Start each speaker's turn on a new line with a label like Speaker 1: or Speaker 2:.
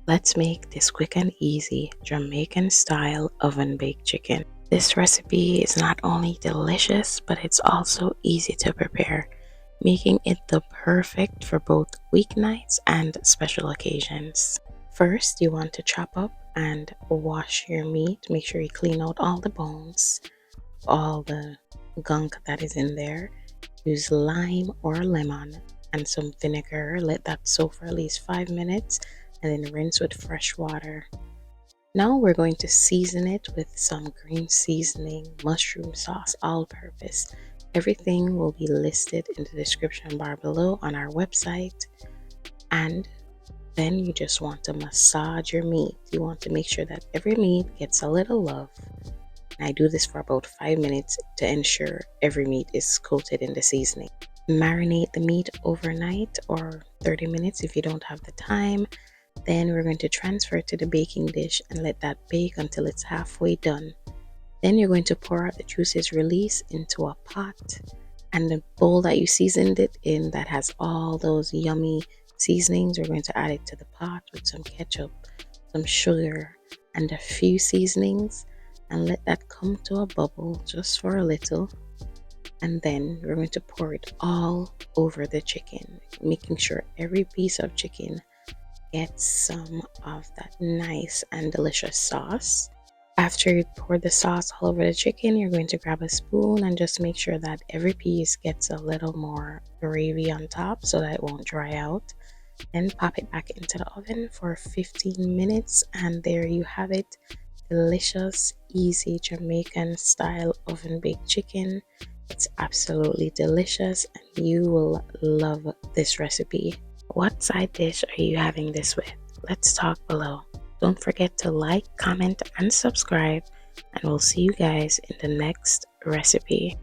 Speaker 1: Let's make this quick and easy Jamaican style oven baked chicken. This recipe is not only delicious, but it's also easy to prepare, making it the perfect for both weeknights and special occasions. First, you want to chop up and wash your meat. Make sure you clean out all the bones, all the gunk that is in there. Use lime or lemon and some vinegar. Let that soak for at least 5 minutes and then rinse with fresh water. Now we're going to season it with some green seasoning, mushroom sauce, all purpose. Everything will be listed in the description bar below on our website. And then you just want to massage your meat. You want to make sure that every meat gets a little love. And I do this for about 5 minutes to ensure every meat is coated in the seasoning. Marinate the meat overnight or 30 minutes if you don't have the time. Then we're going to transfer it to the baking dish and let that bake until it's halfway done. Then you're going to pour out the juices release into a pot, and the bowl that you seasoned it in that has all those yummy seasonings, we're going to add it to the pot with some ketchup, some sugar, and a few seasonings, and let that come to a bubble just for a little. And then we're going to pour it all over the chicken, making sure every piece of chicken gets some of that nice and delicious sauce. After you pour the sauce all over the chicken, you're going to grab a spoon and just make sure that every piece gets a little more gravy on top so that it won't dry out. Then pop it back into the oven for 15 minutes, and there you have it. Delicious, easy Jamaican style oven baked chicken. It's absolutely delicious and you will love this recipe. What side dish are you having this with? Let's talk below. Don't forget to like, comment, and subscribe, and we'll see you guys in the next recipe.